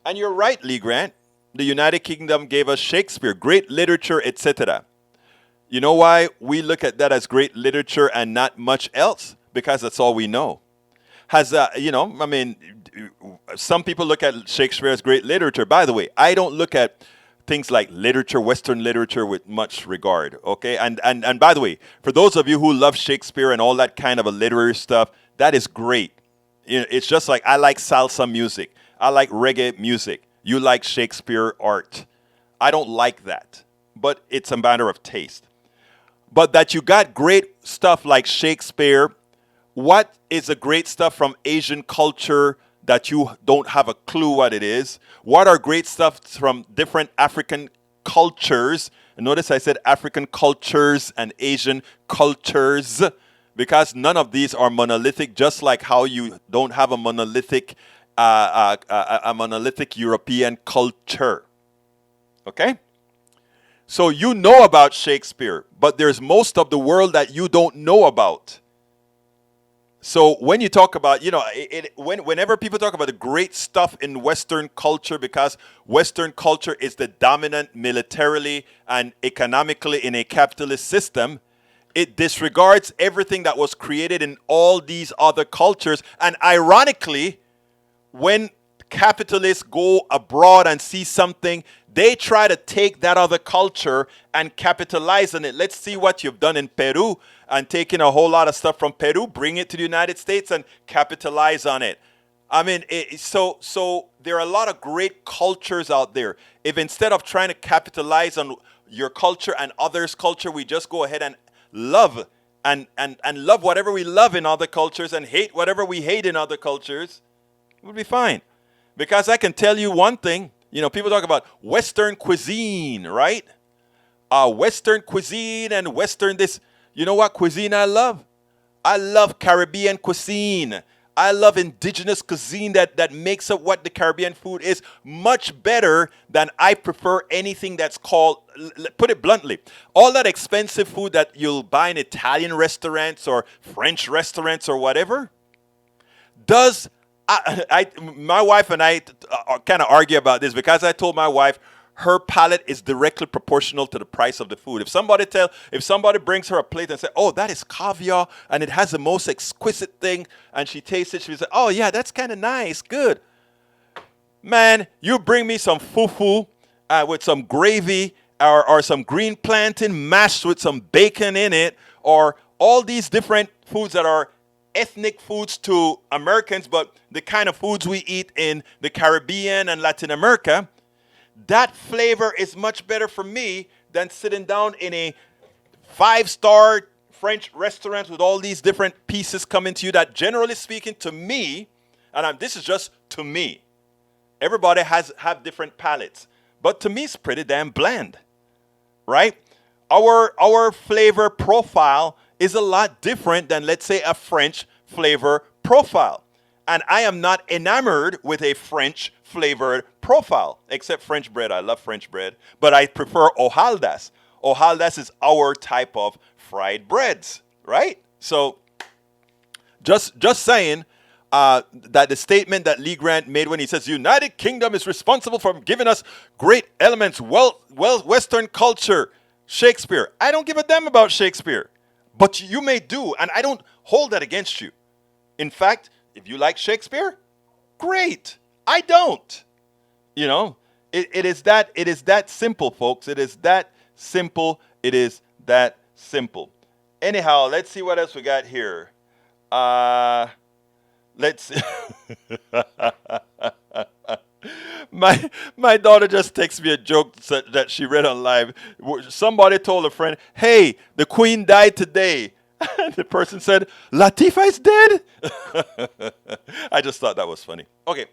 And you're right, Lee Grant. The United Kingdom gave us Shakespeare, great literature, etc. You know why we look at that as great literature and not much else? Because that's all we know. Some people look at Shakespeare as great literature. By the way, I don't look at things like literature, Western literature, with much regard, okay? And by the way, for those of you who love Shakespeare and all that kind of a literary stuff, that is great. It's just like I like salsa music. I like reggae music. You like Shakespeare art. I don't like that, but it's a matter of taste. But that you got great stuff like Shakespeare. What is the great stuff from Asian culture that you don't have a clue what it is? What are great stuff from different African cultures? And notice I said African cultures and Asian cultures because none of these are monolithic, just like how you don't have a monolithic European culture. Okay? So you know about Shakespeare, but there's most of the world that you don't know about. So when you talk about, whenever people talk about the great stuff in Western culture, because Western culture is the dominant militarily and economically in a capitalist system, it disregards everything that was created in all these other cultures. And ironically, when capitalists go abroad and see something, they try to take that other culture and capitalize on it. Let's see what you've done in Peru and taking a whole lot of stuff from Peru, bring it to the United States and capitalize on it. I mean, so there are a lot of great cultures out there. If instead of trying to capitalize on your culture and others' culture, we just go ahead and love and love whatever we love in other cultures and hate whatever we hate in other cultures, we'll be fine. Because I can tell you one thing, people talk about Western cuisine, right? Western cuisine and Western this. You know what cuisine I love? I love Caribbean cuisine. I love indigenous cuisine that makes up what the Caribbean food is much better than I prefer anything that's called, put it bluntly, all that expensive food that you'll buy in Italian restaurants or French restaurants or whatever. My wife and I kind of argue about this because I told my wife her palate is directly proportional to the price of the food. If somebody brings her a plate and say, "Oh, that is caviar and it has the most exquisite thing," and she tastes it, she say, "Oh yeah, that's kind of nice, good." Man, you bring me some fufu with some gravy or some green plantain mashed with some bacon in it, or all these different foods that are ethnic foods to Americans, but the kind of foods we eat in the Caribbean and Latin America, that flavor is much better for me than sitting down in a 5-star French restaurant with all these different pieces coming to you that, generally speaking, to me, and this is just to me, everybody have different palates, but to me it's pretty damn bland, right? Our flavor profile is a lot different than, let's say, a French flavor profile. And I am not enamored with a French flavored profile, except French bread. I love French bread, but I prefer hojaldas. Hojaldas is our type of fried breads, right? So just saying that the statement that Lee Grant made when he says United Kingdom is responsible for giving us great elements, Western culture, Shakespeare. I don't give a damn about Shakespeare, but you may do, and I don't hold that against you. In fact, if you like Shakespeare, great. I don't. It is that simple, folks. It is that simple. It is that simple. Anyhow, let's see what else we got here. Let's see. My daughter just texted me a joke that she read on live. Somebody told a friend, "Hey, the Queen died today." The person said, "Latifah is dead?" I just thought that was funny. Okay.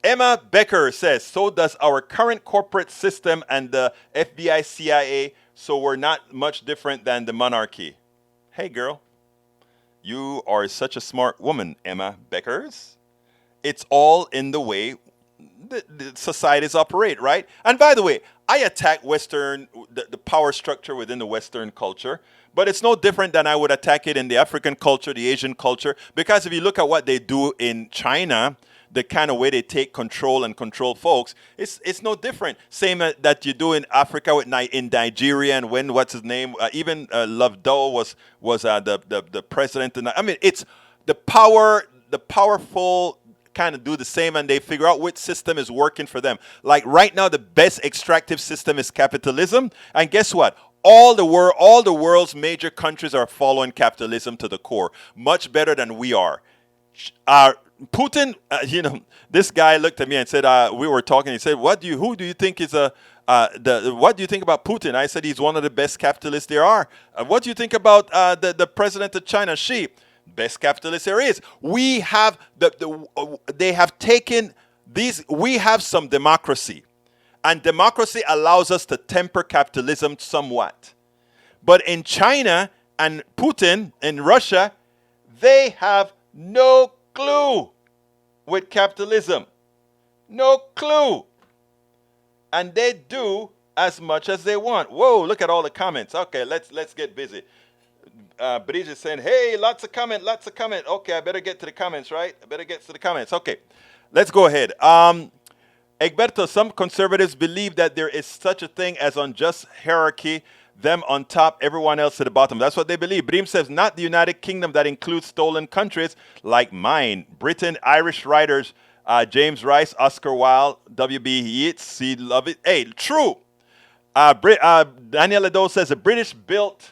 Emma Becker says, "So does our current corporate system and the FBI, CIA, so we're not much different than the monarchy." Hey, girl. You are such a smart woman, Emma Beckers. It's all in the way the societies operate, right? And by the way, I attack the power structure within the Western culture, but it's no different than I would attack it in the African culture, the Asian culture, because if you look at what they do in China, the kind of way they take control and control folks, it's no different. Same that you do in Africa in Nigeria, and what's his name? Even Lovedo was the president. And I mean, it's the powerful kind of do the same, and they figure out which system is working for them. Like right now, the best extractive system is capitalism, and guess what? All the world's major countries are following capitalism to the core, much better than we are. Putin, this guy looked at me and said, we were talking. He said, who do you think is What do you think about Putin? I said he's one of the best capitalists there are. What do you think about the president of China, Xi? Best capitalist there is. We have they have taken these. We have some democracy, and democracy allows us to temper capitalism somewhat. But in China and Putin in Russia, they have no clue with capitalism. No clue. And they do as much as they want. Whoa, look at all the comments. Okay, let's get busy. Bridge is saying, hey, lots of comment. Okay, I better get to the comments, right? I better get to the comments. Okay, let's go ahead. Egberto, some conservatives believe that there is such a thing as unjust hierarchy, them on top, everyone else at the bottom. That's what they believe. Bream says, not the United Kingdom that includes stolen countries like mine. Britain, Irish writers, James Rice, Oscar Wilde, W.B. Yeats, C. Lovett. Hey, true. Daniel Ledo says, the British built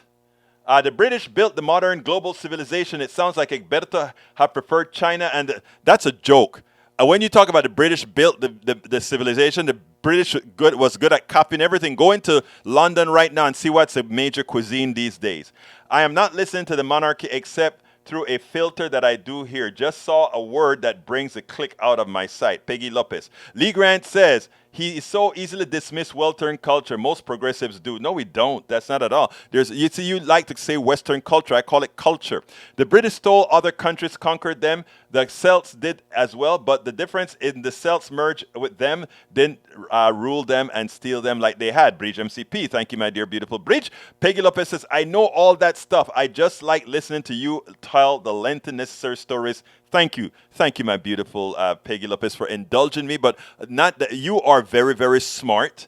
the modern global civilization. It sounds like Egberto have preferred China, and that's a joke. When you talk about the British built the civilization, the British was good at copying everything. Go into London right now and see what's a major cuisine these days. I am not listening to the monarchy except through a filter that I do here. Just saw a word that brings a click out of my sight. Peggy Lopez. Lee Grant says, he is so easily dismissed Western culture. Most progressives do. No, we don't. That's not at all. You like to say Western culture. I call it culture. The British stole other countries, conquered them. The Celts did as well, but the difference in the Celts merged with them, didn't rule them and steal them like they had. Bridge MCP. Thank you, my dear, beautiful Bridge. Peggy Lopez says, I know all that stuff. I just like listening to you tell the lengthy necessary stories. Thank you, my beautiful Peggy Lopez, for indulging me. But not that you are very, very smart,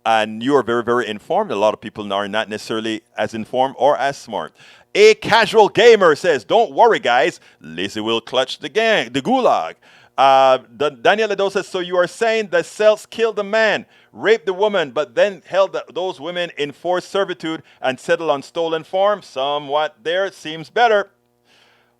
and you are very, very informed. A lot of people are not necessarily as informed or as smart. A casual gamer says, "Don't worry, guys. Lizzie will clutch the gulag." Daniel Ledo says, "So you are saying the Celts killed the man, raped the woman, but then held those women in forced servitude and settled on stolen farms? Somewhat there seems better."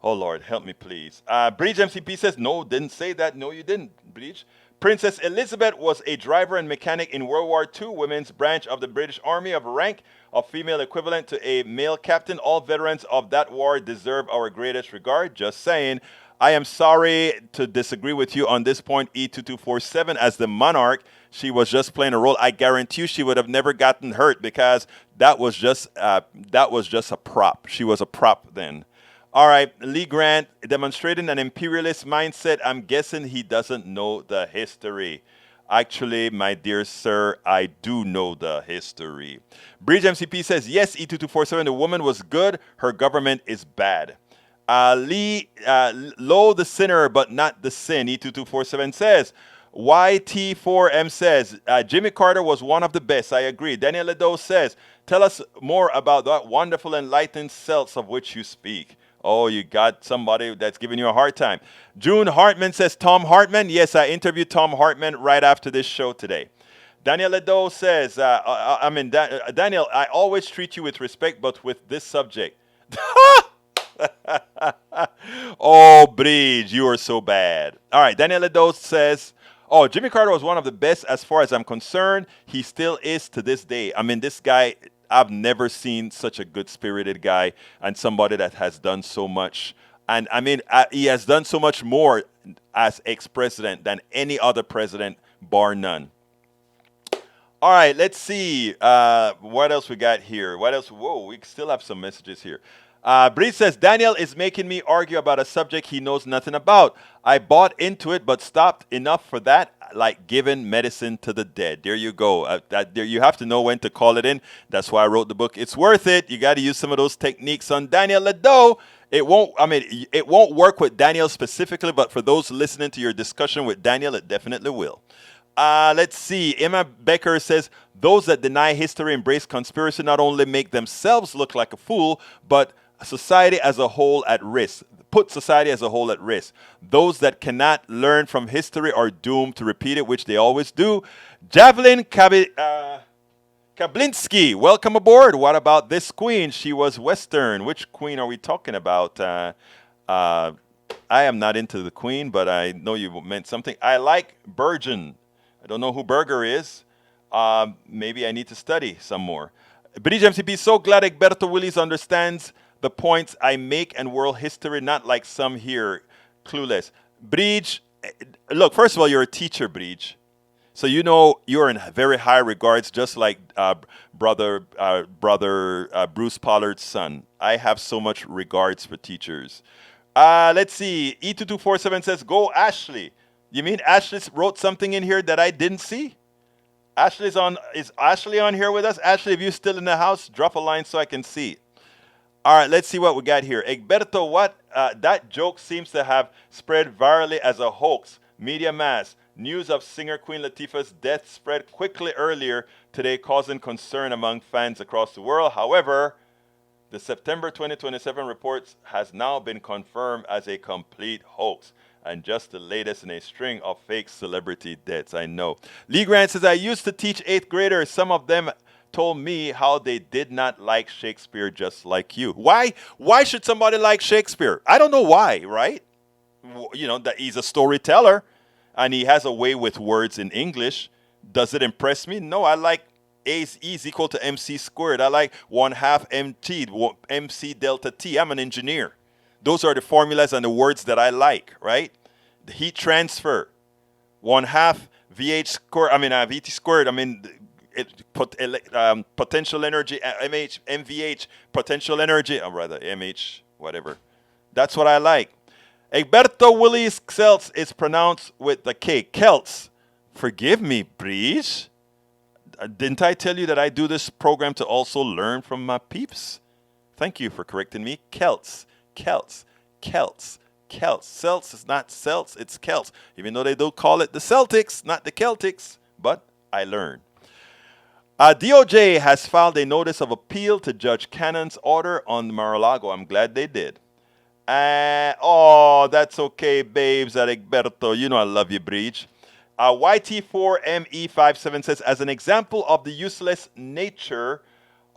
Oh, Lord, help me, please. Breach MCP says, no, didn't say that. No, you didn't, Breach. Princess Elizabeth was a driver and mechanic in World War II, women's branch of the British Army, of rank of female equivalent to a male captain. All veterans of that war deserve our greatest regard. Just saying. I am sorry to disagree with you on this point, E2247. As the monarch, she was just playing a role. I guarantee you she would have never gotten hurt, because that was just a prop. She was a prop then. All right, Lee Grant, demonstrating an imperialist mindset. I'm guessing he doesn't know the history. Actually, my dear sir, I do know the history. Bridge MCP says, yes, E2247, the woman was good. Her government is bad. Low the sinner, but not the sin. E2247 says, YT4M says, Jimmy Carter was one of the best. I agree. Daniel Ledo says, tell us more about that wonderful enlightened Celts of which you speak. Oh, you got somebody that's giving you a hard time. June Hartman says, Tom Hartman. Yes, I interviewed Tom Hartman right after this show today. Daniel Ledo says, Daniel, I always treat you with respect, but with this subject. Oh, Bridge, you are so bad. All right, Daniel Ledo says, oh, Jimmy Carter was one of the best as far as I'm concerned. He still is to this day. I mean, this guy, I've never seen such a good-spirited guy and somebody that has done so much. And, I mean, he has done so much more as ex-president than any other president, bar none. All right, let's see. What else we got here? What else? Whoa, we still have some messages here. Bree says, Daniel is making me argue about a subject he knows nothing about. I bought into it, but stopped enough for that, like giving medicine to the dead. There you go. You have to know when to call it in. That's why I wrote the book. It's worth it. You got to use some of those techniques on Daniel Ledo. It won't work with Daniel specifically, but for those listening to your discussion with Daniel, it definitely will. Let's see. Emma Becker says, those that deny history, embrace conspiracy, not only make themselves look like a fool, but society as a whole at risk. Put society as a whole at risk. Those that cannot learn from history are doomed to repeat it, which they always do. Javelin Kablinsky, welcome aboard. What about this queen? She was Western. Which queen are we talking about? I am not into the queen, but I know you meant something. I like Bergen. I don't know who Berger is. Maybe I need to study some more. Bridge MCP, so glad Egberto Willis understands the points I make and world history, not like some here, clueless. Bridge, look, first of all, you're a teacher, Bridge. So you know you're in very high regards, just like brother Bruce Pollard's son. I have so much regards for teachers. Let's see. E2247 says, "Go Ashley." You mean Ashley wrote something in here that I didn't see? Ashley's on. Is Ashley on here with us? Ashley, if you're still in the house, drop a line so I can see. All right, let's see what we got here. Egberto, what? That joke seems to have spread virally as a hoax. Media mass. News of singer Queen Latifah's death spread quickly earlier today, causing concern among fans across the world. However, the September 2027 report has now been confirmed as a complete hoax and just the latest in a string of fake celebrity deaths. I know. Lee Grant says, I used to teach 8th graders. Some of them told me how they did not like Shakespeare just like you. Why? Why should somebody like Shakespeare? I don't know why, right? You know, that he's a storyteller and he has a way with words in English. Does it impress me? No, I like A is equal to MC squared. I like 1/2 MT, MC delta T. I'm an engineer. Those are the formulas and the words that I like, right? The heat transfer, 1/2 VH squared, VT squared, potential energy, MH, MVH, potential energy, or rather MH, whatever. That's what I like. Egberto Willis Celts is pronounced with the K. Celts. Forgive me, Breeze. Didn't I tell you that I do this program to also learn from my peeps? Thank you for correcting me. Celts, Celts, Celts, Celts. Celts is not Celts, it's Celts. Even though they do call it the Celtics, not the Celtics. But I learned. DOJ has filed a notice of appeal to Judge Cannon's order on Mar-a-Lago. I'm glad they did. That's okay, babes, at Egberto. You know I love you, Breach. YT4ME57 says, as an example of the useless nature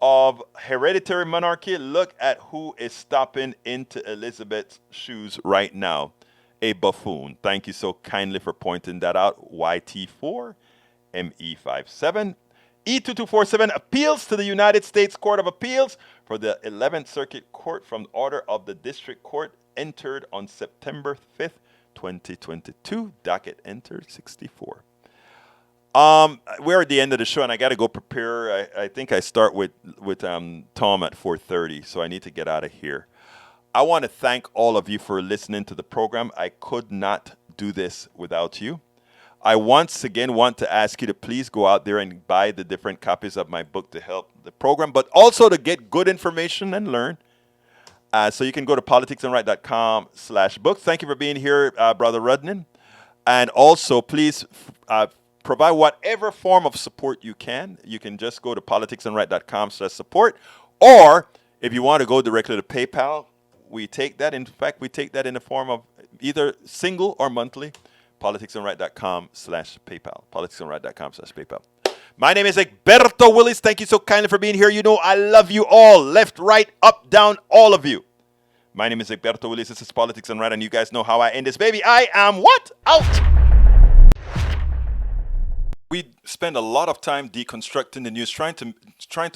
of hereditary monarchy, look at who is stopping into Elizabeth's shoes right now. A buffoon. Thank you so kindly for pointing that out. YT4ME57. E2247 appeals to the United States Court of Appeals for the 11th Circuit Court from order of the District Court entered on September 5th, 2022. Docket entered 64. We're at the end of the show, and I got to go prepare. I think I start with Tom at 4:30, so I need to get out of here. I want to thank all of you for listening to the program. I could not do this without you. I once again want to ask you to please go out there and buy the different copies of my book to help the program, but also to get good information and learn. So you can go to politicsandright.com/book. Thank you for being here, Brother Rudnin. And also, please provide whatever form of support you can. You can just go to politicsandright.com/support. Or if you want to go directly to PayPal, we take that. In fact, we take that in the form of either single or monthly. politicsandright.com/PayPal. politicsandright.com/PayPal. My name is Egberto Willis. Thank you so kindly for being here. You know I love you all. Left, right, up, down, all of you. My name is Egberto Willis. This is Politics and Right, and you guys know how I end this baby. I am what? Out! We spend a lot of time deconstructing the news, trying to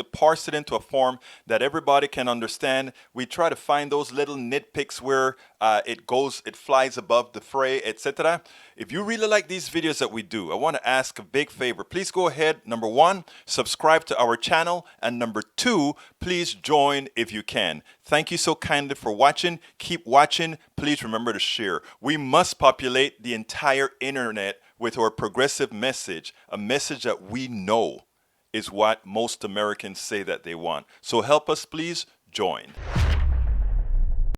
parse it into a form that everybody can understand. We try to find those little nitpicks where it flies above the fray, etc. If you really like these videos that we do, I want to ask a big favor. Please go ahead, number 1, subscribe to our channel, and number 2, please join if you can. Thank you so kindly for watching. Keep watching. Please remember to share. We must populate the entire internet with our progressive message, a message that we know is what most Americans say that they want. So help us, please join.